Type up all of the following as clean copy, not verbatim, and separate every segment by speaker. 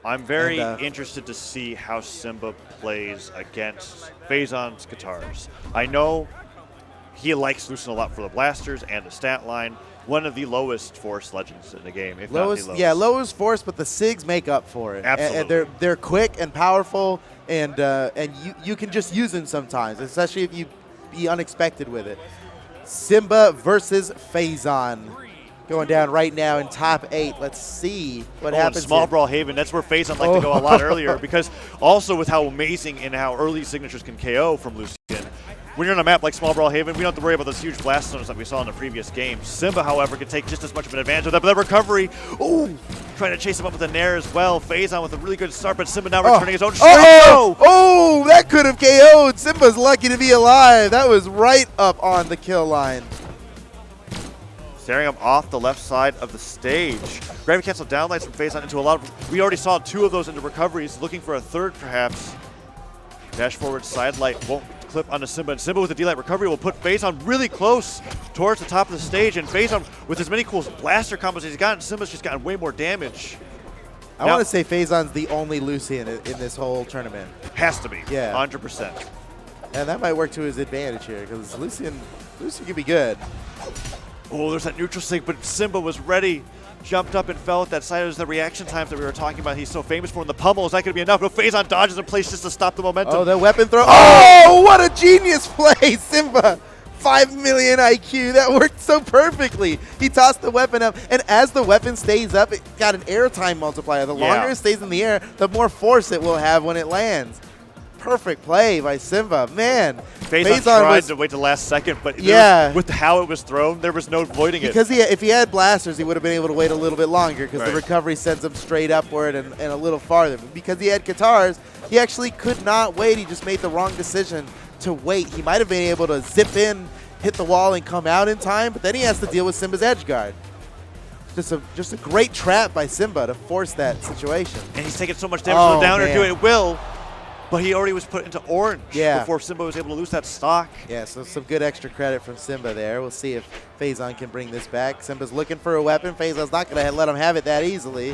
Speaker 1: I'm very interested to see how Simba plays against Phazon's guitars. I know he likes Lucien a lot for the blasters and the stat line. One of the lowest force legends in the game, if not the lowest.
Speaker 2: Yeah, lowest force, but the SIGs make up for it.
Speaker 1: Absolutely.
Speaker 2: And they're quick and powerful, and you can just use them sometimes, especially if you be unexpected with it. Simba versus Phazon. Going down right now in top 8. Let's see what happens.
Speaker 1: Small Brawlhalla, that's where Phazon liked to go a lot earlier, because also with how amazing and how early signatures can KO from Lucien, when you're on a map like Small Brawlhalla, we don't have to worry about those huge blast zones that we saw in the previous game. Simba, however, can take just as much of an advantage of that, but that recovery, trying to chase him up with a Nair as well. Phazon with a really good start, but Simba now returning his own strength.
Speaker 2: That could have KO'd. Simba's lucky to be alive. That was right up on the kill line.
Speaker 1: Staring him off the left side of the stage. Gravity cancel downlights from Phazon into a lot of, we already saw 2 of those into recoveries, looking for a third perhaps. Dash forward side light won't clip onto Simba, and Simba with the D-Light recovery will put Phazon really close towards the top of the stage, and Phazon with as many cool blaster combos as he's gotten, Simba's just gotten way more damage.
Speaker 2: I want to say Phazon's the only Lucien in this whole tournament.
Speaker 1: Has to be.
Speaker 2: Yeah.
Speaker 1: 100%.
Speaker 2: And that might work to his advantage here, because Lucien can be good.
Speaker 1: Oh, there's that neutral sync, but Simba was ready. Jumped up and fell at that side. It was the reaction times that we were talking about. He's so famous for in the pummel. Is that going to be enough? No, Phazon dodges in place just to stop the momentum.
Speaker 2: Oh, the weapon throw. Oh, what a genius play, Simba. 5 million IQ. That worked so perfectly. He tossed the weapon up, and as the weapon stays up, it got an airtime multiplier. The longer it stays in the air, the more force it will have when it lands. Perfect play by Simba. Man,
Speaker 1: Phazon tried to wait the last second, but with how it was thrown, there was no avoiding it.
Speaker 2: Because if he had blasters, he would have been able to wait a little bit longer, because the recovery sends him straight upward and a little farther. But because he had guitars, he actually could not wait. He just made the wrong decision to wait. He might have been able to zip in, hit the wall, and come out in time, but then he has to deal with Simba's edge guard. Just a great trap by Simba to force that situation.
Speaker 1: And he's taking so much damage from the downer to do it. It will. But he already was put into orange before Simba was able to lose that stock.
Speaker 2: Yeah, so some good extra credit from Simba there. We'll see if Phazon can bring this back. Simba's looking for a weapon. Phazon's not going to let him have it that easily.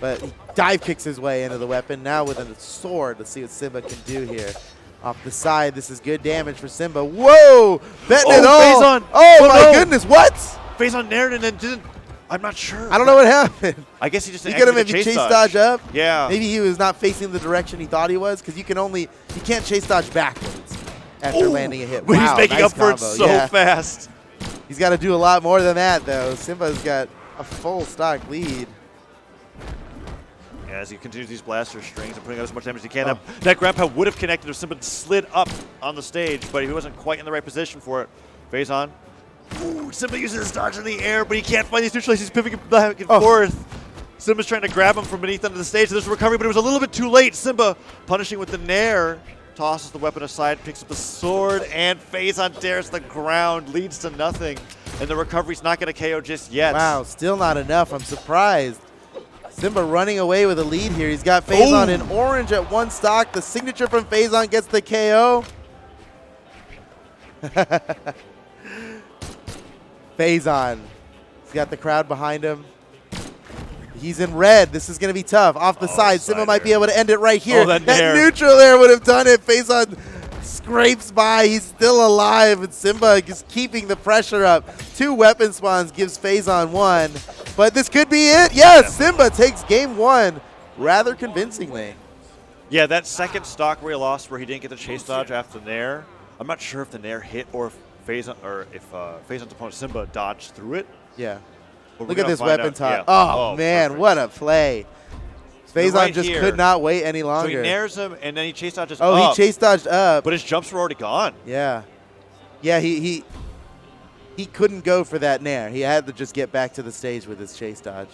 Speaker 2: But he dive kicks his way into the weapon. Now with a sword, let's see what Simba can do here. Off the side, this is good damage for Simba. Whoa! Betting it all.
Speaker 1: Phazon.
Speaker 2: Oh, my goodness, what?
Speaker 1: Phazon nared and then didn't. I'm not sure.
Speaker 2: I don't know what happened.
Speaker 1: I guess he just
Speaker 2: didn't maybe chase dodge up.
Speaker 1: Yeah.
Speaker 2: Maybe he was not facing the direction he thought he was, because you can't chase dodge backwards after landing a hit.
Speaker 1: But he's making up for it so fast.
Speaker 2: He's got to do a lot more than that, though. Simba's got a full stock lead.
Speaker 1: Yeah, as he continues these blaster strings and putting out as much damage as he can. That grab pound would have connected if Simba slid up on the stage, but he wasn't quite in the right position for it. Phazon. Ooh, Simba uses his dodge in the air, but he can't find these neutral. He's pivoting back and forth. Simba's trying to grab him from beneath under the stage. There's a recovery, but it was a little bit too late. Simba punishing with the Nair. Tosses the weapon aside, picks up the sword, and Phazon dares the ground. Leads to nothing. And the recovery's not going to KO just yet.
Speaker 2: Wow, still not enough. I'm surprised. Simba running away with a lead here. He's got Phazon in orange at 1 stock. The signature from Phazon gets the KO. Phazon. He's got the crowd behind him. He's in red. This is going to be tough. Off the side. Simba might be able to end it right here. That neutral there would have done it. Phazon scrapes by. He's still alive, and Simba is keeping the pressure up. 2 weapon spawns gives Phazon 1. But this could be it. Yes, Simba takes game 1 rather convincingly.
Speaker 1: Yeah, that second stock where he lost, where he didn't get the chase dodge after the Nair. I'm not sure if the Nair hit or if Phazon's opponent Simba dodged through it.
Speaker 2: Yeah. Look at this weapon top. Yeah. Oh, man, perfect. What a play. Phazon just could not wait any longer.
Speaker 1: So he nairs him, and then he chase dodges
Speaker 2: up. Oh, he chase dodged up.
Speaker 1: But his jumps were already gone.
Speaker 2: Yeah. Yeah, he couldn't go for that nair. He had to just get back to the stage with his chase dodge.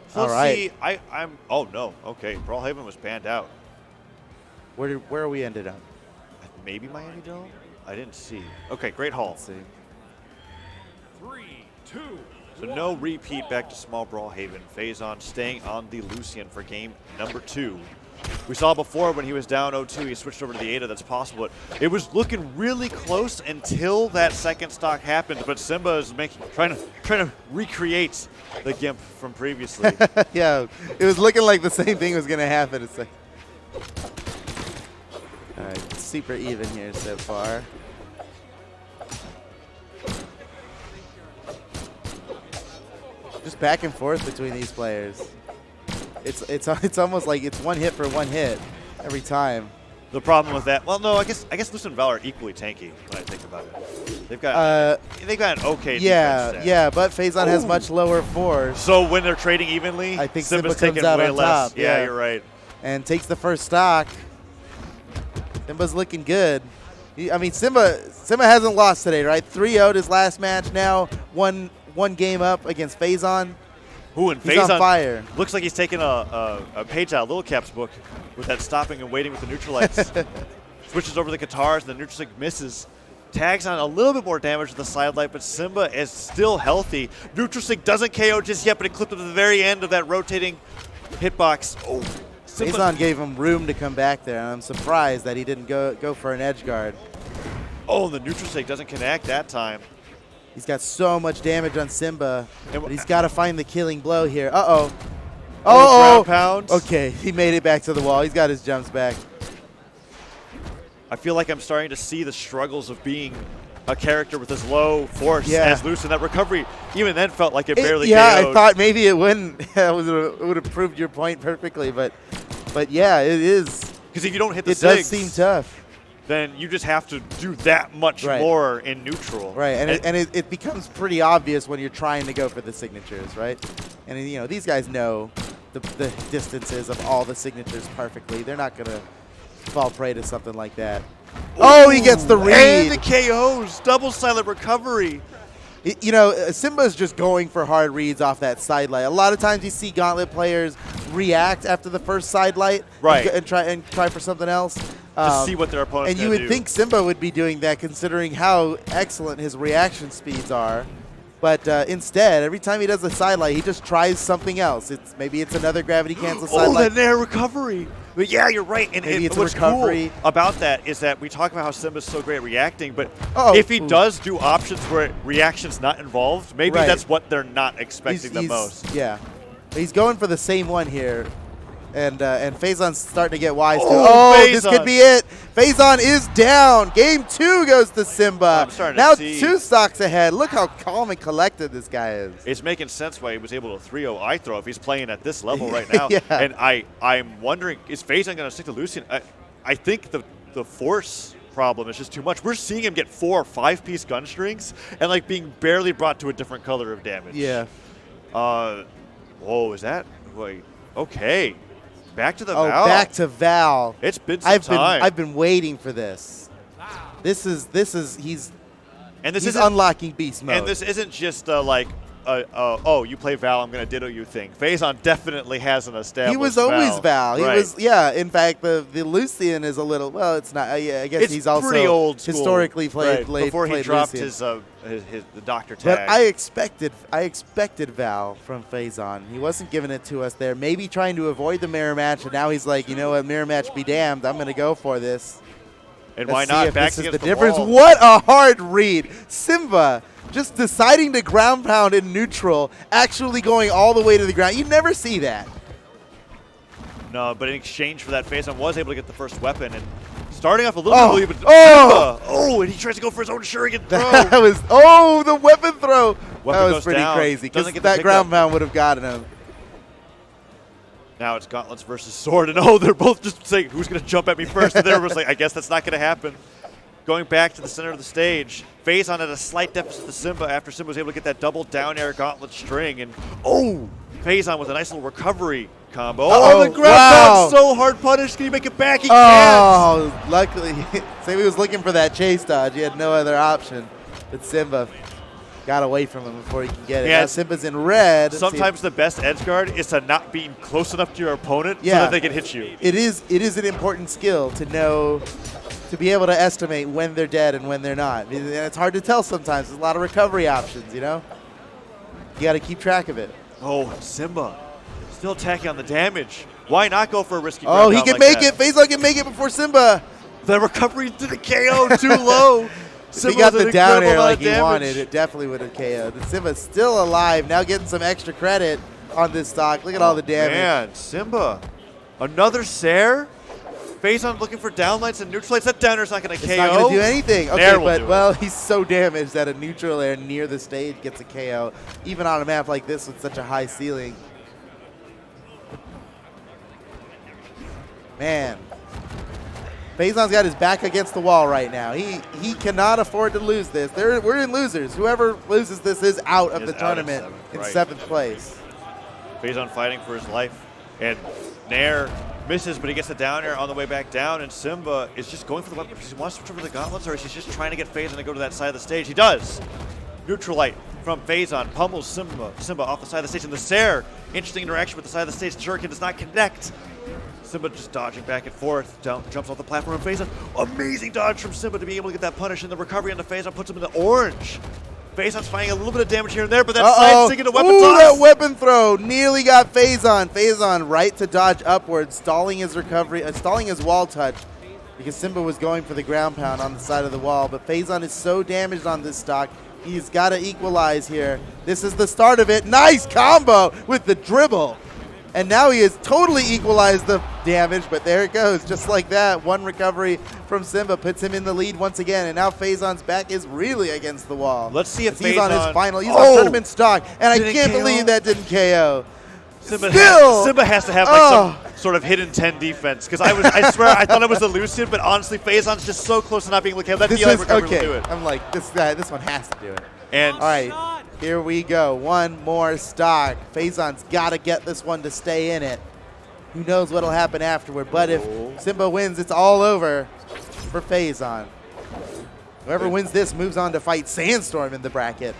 Speaker 1: So all right. See, oh, no. Okay, Brawlhalla was banned out.
Speaker 2: Where are we ended up?
Speaker 1: Maybe Miami Dome? I didn't see. Okay, Great Hall.
Speaker 2: Let's see.
Speaker 3: 3, 2,
Speaker 1: So no repeat back to small Brawlhaven. Phazon staying on the Lucian for game number 2. We saw before when he was down 0-2, he switched over to the Ada. That's possible. It was looking really close until that second stock happened. But Simba is trying to recreate the Gimp from previously.
Speaker 2: Yeah, it was looking like the same thing was going to happen. It's like, all right, super even here so far. Just back and forth between these players. It's almost like it's one hit for one hit every time.
Speaker 1: The problem with that, well, no, I guess Lucian and Val are equally tanky when I think about it. They've got an okay defense stat.
Speaker 2: Yeah, but Phazon has much lower force.
Speaker 1: So when they're trading evenly,
Speaker 2: I think
Speaker 1: Simba's
Speaker 2: Simba comes
Speaker 1: taking
Speaker 2: out
Speaker 1: way
Speaker 2: on
Speaker 1: less.
Speaker 2: top.
Speaker 1: Yeah, you're right.
Speaker 2: And takes the first stock. Simba's looking good. I mean, Simba hasn't lost today, right? 3-0'd his last match. Now one game up against Phazon.
Speaker 1: Ooh, and
Speaker 2: He's on
Speaker 1: Phazon
Speaker 2: fire.
Speaker 1: Looks like he's taking a page out of Little Cap's book with that stopping and waiting with the neutralites. Switches over the guitars, and the neutral stick misses. Tags on a little bit more damage with the sidelight, but Simba is still healthy. Neutral stick doesn't KO just yet, but it clipped him to the very end of that rotating hitbox. Oh,
Speaker 2: Phazon gave him room to come back there, and I'm surprised that he didn't go for an edge guard.
Speaker 1: Oh, the neutral stick doesn't connect that time.
Speaker 2: He's got so much damage on Simba, but he's got to find the killing blow here. Uh-oh.
Speaker 1: Ground pounds.
Speaker 2: Okay, he made it back to the wall. He's got his jumps back.
Speaker 1: I feel like I'm starting to see the struggles of being a character with as low force as Lucian. That recovery, even then, felt like it barely KO'd.
Speaker 2: I thought maybe it wouldn't. It would have proved your point perfectly, but yeah, it is.
Speaker 1: Because if you don't hit the
Speaker 2: it
Speaker 1: sigs,
Speaker 2: does seem tough.
Speaker 1: Then you just have to do that much more in neutral.
Speaker 2: Right, and it becomes pretty obvious when you're trying to go for the signatures, right? And you know, these guys know the distances of all the signatures perfectly. They're not gonna fall prey to something like that. Oh, he gets the read.
Speaker 1: And the KOs, double silent recovery.
Speaker 2: You know, Simba's just going for hard reads off that sidelight. A lot of times you see Gauntlet players react after the first sidelight, and try for something else.
Speaker 1: To see what their opponent's
Speaker 2: And you would think Simba would be doing that, considering how excellent his reaction speeds are. But instead, every time he does a sidelight, he just tries something else. Maybe it's another gravity cancel sidelight.
Speaker 1: Oh, that nair recovery. But yeah, you're right. And what's cool about that is that we talk about how Simba's so great at reacting, but if he does do options where reaction's not involved, maybe that's what they're not expecting the most.
Speaker 2: Yeah. He's going for the same one here. And Phazon's starting to get wise too. Oh, this could be it. Phazon is down. Game 2 goes to Simba. Now 2 stocks ahead. Look how calm and collected this guy is.
Speaker 1: It's making sense why he was able to 3-0 I throw if he's playing at this level right now. And I'm wondering, is Phazon going to stick to Lucian? I think the force problem is just too much. We're seeing him get 4 or 5-piece gun strings and like being barely brought to a different color of damage.
Speaker 2: Yeah.
Speaker 1: Whoa, is that? Wait. Okay. Back to the Val.
Speaker 2: Back to Val.
Speaker 1: It's been some time.
Speaker 2: I've been waiting for this. He's unlocking beast mode.
Speaker 1: And this isn't just oh, you play Val, I'm going to ditto you thing. Phazon definitely has an established
Speaker 2: He was always Val. He was, in fact, the Lucian is a little, well, it's not, I guess
Speaker 1: it's
Speaker 2: he's also
Speaker 1: pretty old school.
Speaker 2: Historically played
Speaker 1: before he dropped
Speaker 2: Lucian.
Speaker 1: the doctor tag.
Speaker 2: But I expected Val from Phazon. He wasn't giving it to us there. Maybe trying to avoid the mirror match, and now he's like, you know what, mirror match be damned. I'm going to go for this.
Speaker 1: And why not?
Speaker 2: Back against the difference. Wall. What a hard read. Simba just deciding to ground pound in neutral, actually going all the way to the ground. You never see that.
Speaker 1: No, but in exchange for that, Phazon was able to get the first weapon and starting off a little bit. And he tries to go for his own shuriken throw.
Speaker 2: That was the weapon throw. That was pretty crazy because that ground pound would have gotten him.
Speaker 1: Now it's gauntlets versus sword, and they're both just saying, who's going to jump at me first? And they're just like, I guess that's not going to happen. Going back to the center of the stage, Phazon at a slight deficit to Simba after Simba was able to get that double down air gauntlet string. And Phazon with a nice little recovery combo. The ground pound so hard punished. Can he make it back? He can't.
Speaker 2: Luckily, Simba was looking for that chase dodge. He had no other option. But Simba got away from him before he can get it. Now Simba's in red.
Speaker 1: Sometimes the best edge guard is to not be close enough to your opponent so that they can hit you.
Speaker 2: It is an important skill to know, to be able to estimate when they're dead and when they're not. And it's hard to tell sometimes. There's a lot of recovery options, you know? You got to keep track of it.
Speaker 1: Oh, Simba still attacking on the damage. Why not go for a risky
Speaker 2: Oh,
Speaker 1: ground
Speaker 2: he
Speaker 1: pound
Speaker 2: can
Speaker 1: like
Speaker 2: make
Speaker 1: that?
Speaker 2: it. Phazon can make it before Simba.
Speaker 1: The recovery to the KO too low.
Speaker 2: If he got the down air like he wanted, it definitely would have KO'd. The Simba's still alive, now getting some extra credit on this stock. Look at all the damage.
Speaker 1: Man, Simba. Another Sair? Phazon looking for downlights and neutral lights. That down air's not going to KO.
Speaker 2: It's not going to do anything. Okay,
Speaker 1: Nair will
Speaker 2: but,
Speaker 1: do it.
Speaker 2: well, he's so damaged that a neutral air near the stage gets a KO, even on a map like this with such a high ceiling. Man. Phazon's got his back against the wall right now. He cannot afford to lose this. We're in losers. Whoever loses this is out of the tournament in 7th place.
Speaker 1: Phazon fighting for his life. And Nair misses, but he gets a down air on the way back down, and Simba is just going for the weapon because he wants to switch over the gauntlets, or is he just trying to get Phazon to go to that side of the stage? He does. Neutral light from Phazon pummels Simba off the side of the stage, and the Sair, interesting interaction with the side of the stage. The Shuriken does not connect. Simba just dodging back and forth, jumps off the platform, and Phazon, amazing dodge from Simba to be able to get that punish, and the recovery on the Phazon puts him in the orange. Phazon's finding a little bit of damage here and there, but that side stick into weapon toss.
Speaker 2: That weapon throw nearly got Phazon. Phazon right to dodge upwards, stalling his recovery, stalling his wall touch because Simba was going for the ground pound on the side of the wall, but Phazon is so damaged on this stock, he's got to equalize here. This is the start of it. Nice combo with the dribble. And now he has totally equalized the damage, but there it goes, just like that. One recovery from Simba puts him in the lead once again, and now Phazon's back is really against the wall.
Speaker 1: Let's see if
Speaker 2: he's
Speaker 1: Phazon,
Speaker 2: on his final. He's on tournament stock, and I can't believe that didn't KO.
Speaker 1: Simba
Speaker 2: Still,
Speaker 1: has to have like some sort of hidden 10 defense, because I swear I thought it was elusive, but honestly Phazon's just so close to not being able to KO. That DI recovery will do it.
Speaker 2: I'm like, this one has to do it.
Speaker 1: And
Speaker 2: all right, here we go. One more stock. Phazon's got to get this one to stay in it. Who knows what'll happen afterward? But if Simba wins, it's all over for Phazon. Whoever wins this moves on to fight Sandstorm in the bracket.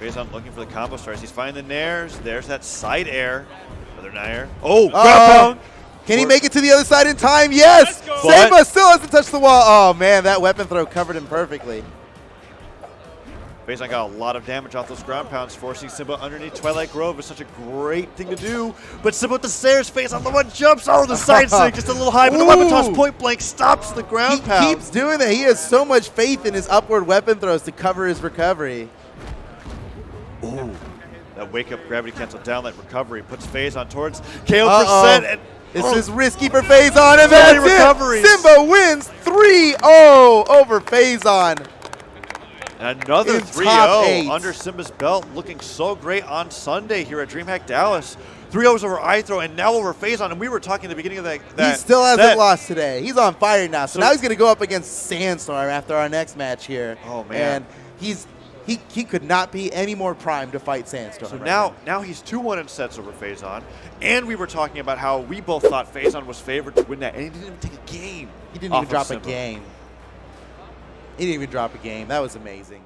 Speaker 1: Phazon looking for the combo stars. He's finding the nairs. There's that side air. Another nair. Oh, ground pound.
Speaker 2: Can he make it to the other side in time? Yes! Simba still hasn't touched the wall. Oh, man, that weapon throw covered him perfectly.
Speaker 1: Phazon got a lot of damage off those ground pounds, forcing Simba underneath Twilight Grove is such a great thing to do. But Simba with the Sair's face on the one jumps. Oh, the side stick just a little high, but the weapon toss point blank stops the ground pound.
Speaker 2: He keeps doing that. He has so much faith in his upward weapon throws to cover his recovery.
Speaker 1: Ooh, that wake up gravity cancel downlight recovery puts Phazon towards KO%. And
Speaker 2: this is risky for Phazon, and that's
Speaker 1: recoveries.
Speaker 2: It. Simba wins 3-0 over Phazon.
Speaker 1: Another 3-0 under Simba's belt, looking so great on Sunday here at DreamHack Dallas. 3-0s over iThrow and now over Phazon, and we were talking at the beginning of that.
Speaker 2: He still hasn't lost today. He's on fire now. So now he's going to go up against Sandstorm after our next match here.
Speaker 1: Oh, man.
Speaker 2: And he could not be any more primed to fight Sandstorm.
Speaker 1: So now he's 2-1 in sets over Phazon, and we were talking about how we both thought Phazon was favored to win that, and he didn't even take a game.
Speaker 2: He didn't even drop a game. He didn't even drop a game. That was amazing.